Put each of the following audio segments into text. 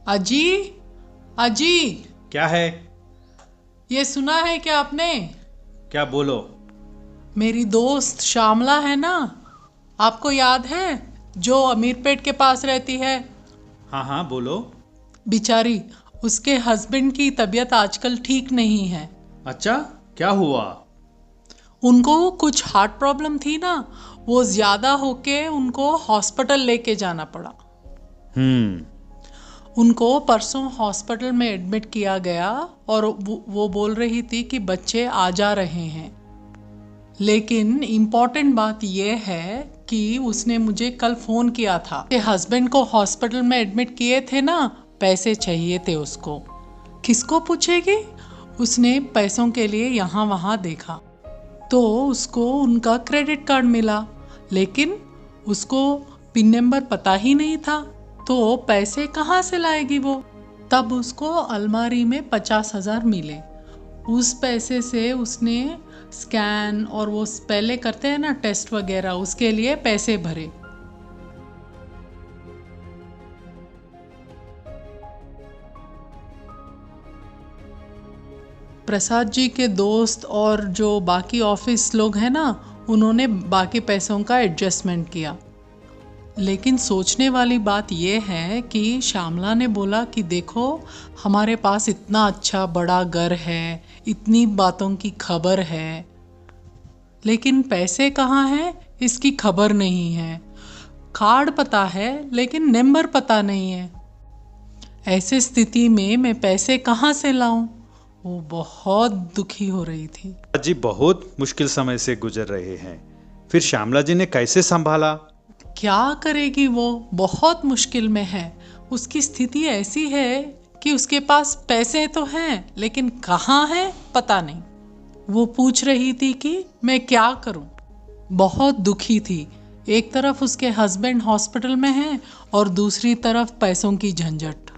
अजी, अजी, क्या है? ये सुना है क्या आपने? क्या बोलो। मेरी दोस्त श्यामला है ना, आपको याद है, जो अमीरपेट के पास रहती है। हाँ हाँ बोलो। बेचारी, उसके हस्बैंड की तबीयत आजकल ठीक नहीं है। अच्छा, क्या हुआ? उनको कुछ हार्ट प्रॉब्लम थी ना, वो ज्यादा होके उनको हॉस्पिटल लेके जाना पड़ा। हम्म। उनको परसों हॉस्पिटल में एडमिट किया गया और वो बोल रही थी कि बच्चे आ जा रहे हैं। लेकिन इम्पॉर्टेंट बात यह है कि उसने मुझे कल फोन किया था कि हस्बैंड को हॉस्पिटल में एडमिट किए थे ना, पैसे चाहिए थे उसको। किसको पूछेगी? उसने पैसों के लिए यहाँ वहाँ देखा तो उसको उनका क्रेडिट कार्ड मिला, लेकिन उसको पिन नंबर पता ही नहीं था, तो पैसे कहाँ से लाएगी वो? तब उसको अलमारी में 50,000 मिले। उस पैसे से उसने स्कैन और वो पहले करते हैं ना टेस्ट वगैरह, उसके लिए पैसे भरे। प्रसाद जी के दोस्त और जो बाकी ऑफिस लोग हैं ना, उन्होंने बाकी पैसों का एडजस्टमेंट किया। लेकिन सोचने वाली बात यह है कि श्यामला ने बोला कि देखो, हमारे पास इतना अच्छा बड़ा घर है, इतनी बातों की खबर है, लेकिन पैसे कहाँ हैं इसकी खबर नहीं है। कार्ड पता है लेकिन नंबर पता नहीं है। ऐसे स्थिति में मैं पैसे कहाँ से लाऊं? वो बहुत दुखी हो रही थी। जी बहुत मुश्किल समय से गुजर रहे हैं। फिर श्यामला जी ने कैसे संभाला? क्या करेगी वो, बहुत मुश्किल में है। उसकी स्थिति ऐसी है कि उसके पास पैसे तो हैं लेकिन कहाँ है पता नहीं। वो पूछ रही थी कि मैं क्या करूं। बहुत दुखी थी। एक तरफ उसके हस्बैंड हॉस्पिटल में हैं और दूसरी तरफ पैसों की झंझट।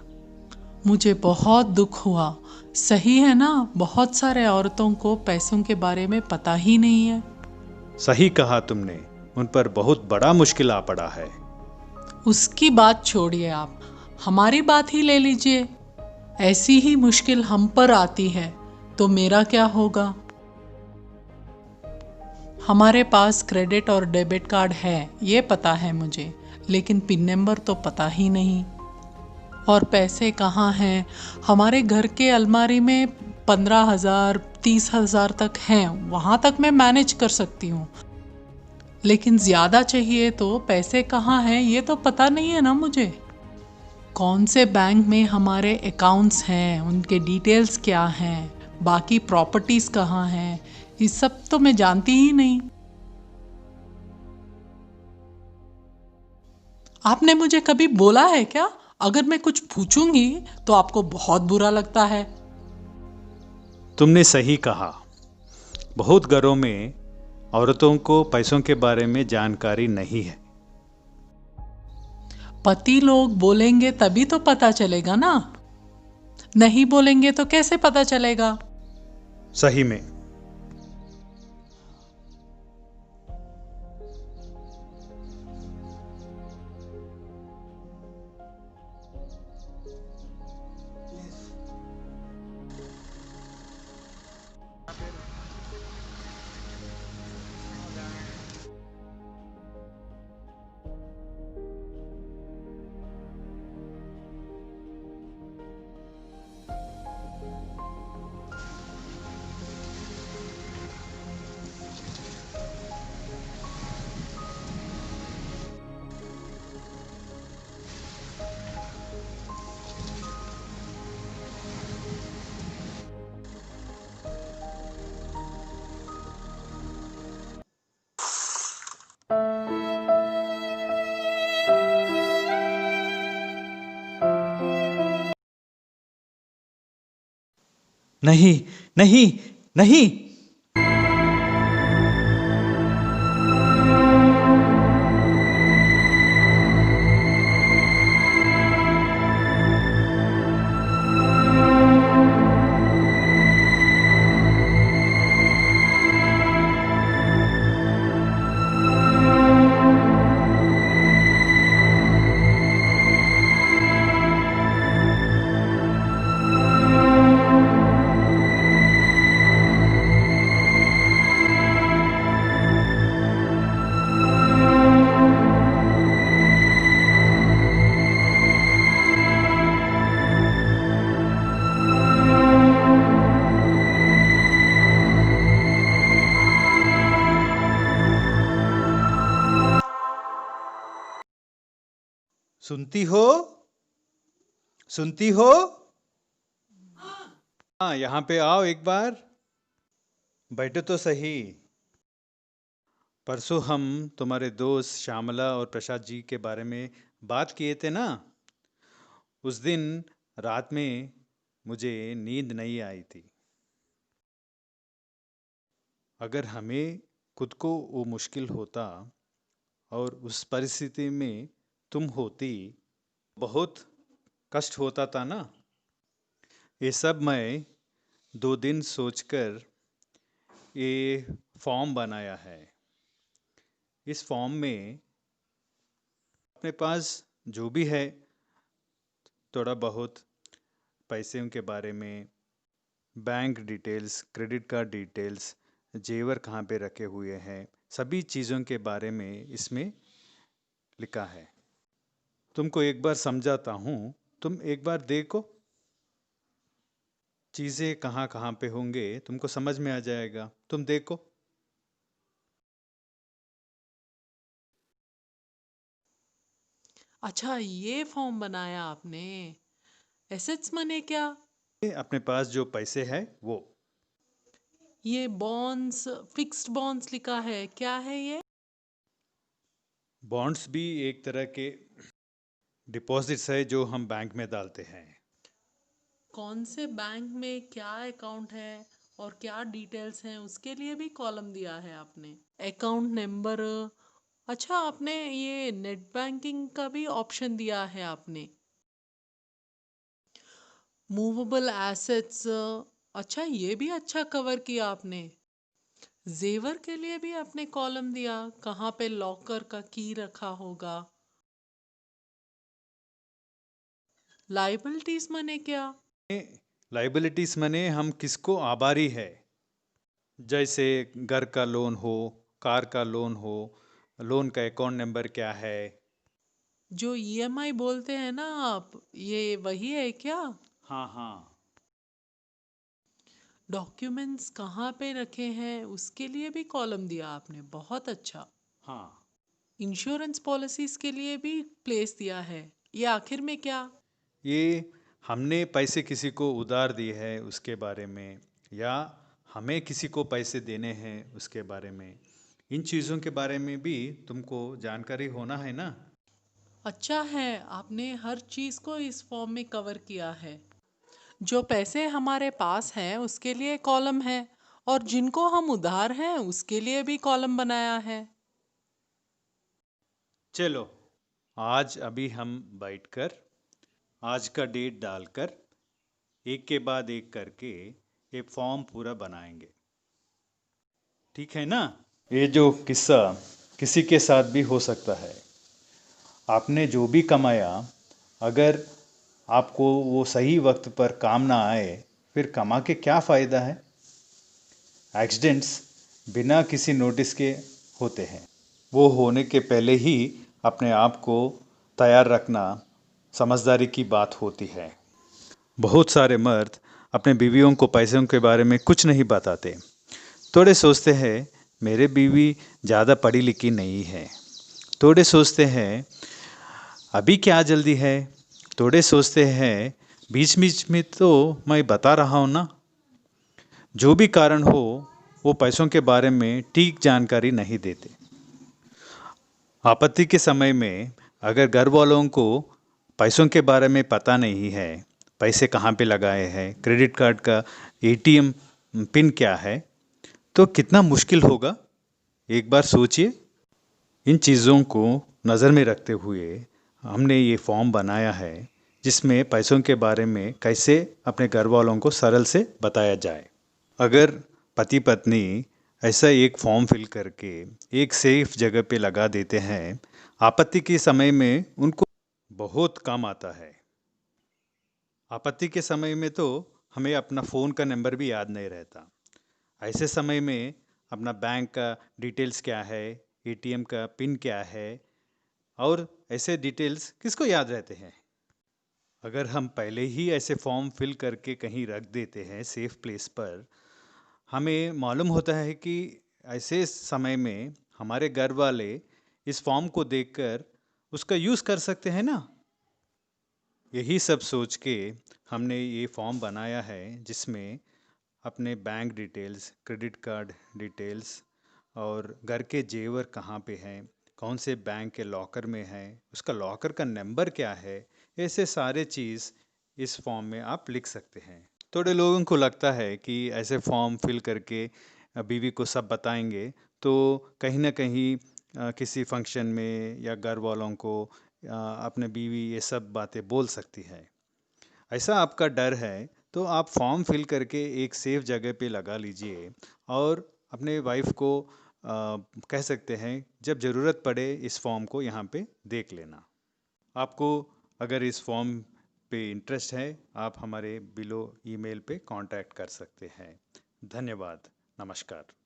मुझे बहुत दुख हुआ। सही है ना, बहुत सारे औरतों को पैसों के बारे में पता ही नहीं है। सही कहा तुमने, उन पर बहुत बड़ा मुश्किल आ पड़ा है। उसकी बात छोड़िए आप, हमारी बात ही ले लीजिए। ऐसी ही मुश्किल हम पर आती है तो मेरा क्या होगा? हमारे पास क्रेडिट और डेबिट कार्ड है ये पता है मुझे, लेकिन पिन नंबर तो पता ही नहीं। और पैसे कहाँ हैं? हमारे घर के अलमारी में 15,000 30,000 तक हैं, वहाँ तक मैं मैनेज कर सकती हूँ, लेकिन ज़्यादा चाहिए तो पैसे कहाँ हैं ये तो पता नहीं है ना मुझे। कौन से बैंक में हमारे अकाउंट्स हैं, उनके डिटेल्स क्या हैं, बाकी प्रॉपर्टीज़ कहाँ हैं, ये सब तो मैं जानती ही नहीं। आपने मुझे कभी बोला है क्या, अगर मैं कुछ पूछूंगी तो आपको बहुत बुरा लगता है? तुमने सही कहा। बहुत घरों में औरतों को पैसों के बारे में जानकारी नहीं है। पति लोग बोलेंगे तभी तो पता चलेगा ना, नहीं बोलेंगे तो कैसे पता चलेगा? सही में। नहीं, नहीं, नहीं। सुनती हो? सुनती हो? हाँ, यहाँ पे आओ एक बार। बैठो तो सही। परसों हम तुम्हारे दोस्त श्यामला और प्रसाद जी के बारे में बात किए थे ना। उस दिन रात में मुझे नींद नहीं आई थी। अगर हमें खुद को वो मुश्किल होता और उस परिस्थिति में तुम होती, बहुत कष्ट होता था ना। ये सब मैं 2 दिन सोचकर ये फॉर्म बनाया है। इस फॉर्म में अपने पास जो भी है थोड़ा बहुत पैसे के बारे में, bank details, credit card details, जेवर कहाँ पे रखे हुए हैं, सभी चीज़ों के बारे में इसमें लिखा है। तुमको एक बार समझाता हूँ, तुम एक बार देखो। चीज़ें कहाँ कहाँ पे होंगे तुमको समझ में आ जाएगा। तुम देखो। अच्छा, ये फॉर्म बनाया आपने। एसेट्स मने क्या? अपने पास जो पैसे है वो। ये बॉन्ड्स, फिक्स्ड बॉन्ड्स लिखा है, क्या है ये? बॉन्ड्स भी एक तरह के डिपॉजिट्स है जो हम बैंक में डालते हैं। कौन से बैंक में क्या अकाउंट है और क्या डिटेल्स हैं, उसके लिए भी कॉलम दिया है आपने। Account number. अच्छा, आपने ये नेट बैंकिंग का भी ऑप्शन दिया है आपने। Movable assets. अच्छा, ये भी अच्छा कवर किया आपने। जेवर के लिए भी आपने कॉलम दिया, कहाँ पे लॉकर का की रखा होगा। लाइबिलिटीज मने क्या? लाइबिलिटीज मने हम किसको आभारी है। जैसे घर का लोन हो, कार का लोन हो, लोन का अकाउंट नंबर क्या है। जो ईएमआई बोलते हैं ना आप, ये वही है क्या? हाँ हाँ। डॉक्यूमेंट्स कहाँ पे रखे हैं, उसके लिए भी कॉलम दिया आपने, बहुत अच्छा। हाँ, इंश्योरेंस पॉलिसीज के लिए भी प्लेस दिया है। ये आखिर में क्या? ये हमने पैसे किसी को उधार दिए है उसके बारे में, या हमें किसी को पैसे देने हैं उसके बारे में। इन चीज़ों के बारे में भी तुमको जानकारी होना है ना। अच्छा है, आपने हर चीज को इस फॉर्म में कवर किया है। जो पैसे हमारे पास हैं उसके लिए कॉलम है, और जिनको हम उधार हैं उसके लिए भी कॉलम बनाया है। चलो, आज अभी हम बैठकर आज का डेट डालकर एक के बाद एक करके ये फॉर्म पूरा बनाएंगे। ठीक है ना। ये जो किस्सा किसी के साथ भी हो सकता है। आपने जो भी कमाया, अगर आपको वो सही वक्त पर काम ना आए, फिर कमा के क्या फ़ायदा है। एक्सीडेंट्स बिना किसी नोटिस के होते हैं। वो होने के पहले ही अपने आप को तैयार रखना समझदारी की बात होती है। बहुत सारे मर्द अपने बीवियों को पैसों के बारे में कुछ नहीं बताते। थोड़े सोचते हैं मेरे बीवी ज़्यादा पढ़ी लिखी नहीं है। थोड़े सोचते हैं अभी क्या जल्दी है। थोड़े सोचते हैं बीच बीच में तो मैं बता रहा हूँ ना। जो भी कारण हो, वो पैसों के बारे में ठीक जानकारी नहीं देते। आपत्ति के समय में अगर घर वालों को पैसों के बारे में पता नहीं है, पैसे कहाँ पे लगाए हैं, क्रेडिट कार्ड का एटीएम पिन क्या है, तो कितना मुश्किल होगा। एक बार सोचिए। इन चीज़ों को नज़र में रखते हुए हमने ये फॉर्म बनाया है, जिसमें पैसों के बारे में कैसे अपने घर वालों को सरल से बताया जाए। अगर पति पत्नी ऐसा एक फॉर्म फिल करके एक सेफ जगह पे लगा देते हैं, आपत्ति के समय में उनको बहुत काम आता है। आपत्ति के समय में तो हमें अपना फ़ोन का नंबर भी याद नहीं रहता। ऐसे समय में अपना बैंक का डिटेल्स क्या है, एटीएम का पिन क्या है, और ऐसे डिटेल्स किसको याद रहते हैं। अगर हम पहले ही ऐसे फॉर्म फिल करके कहीं रख देते हैं सेफ प्लेस पर, हमें मालूम होता है कि ऐसे समय में हमारे घर वाले इस फॉर्म को देखकर उसका यूज़ कर सकते हैं ना। यही सब सोच के हमने ये फॉर्म बनाया है जिसमें अपने bank details, credit card details और घर के जेवर कहाँ पे हैं, कौन से बैंक के लॉकर में है, उसका लॉकर का नंबर क्या है, ऐसे सारे चीज़ इस फॉर्म में आप लिख सकते हैं। थोड़े लोगों को लगता है कि ऐसे फॉर्म फिल करके बीवी को सब बताएंगे तो कहीं ना कहीं किसी फंक्शन में या घर वालों को अपने बीवी ये सब बातें बोल सकती है। ऐसा आपका डर है तो आप फॉर्म फिल करके एक सेफ जगह पे लगा लीजिए और अपने वाइफ को कह सकते हैं जब ज़रूरत पड़े इस फॉर्म को यहाँ पे देख लेना। आपको अगर इस फॉर्म पे इंटरेस्ट है आप हमारे बिलो ईमेल पे कांटेक्ट कर सकते हैं। धन्यवाद। नमस्कार।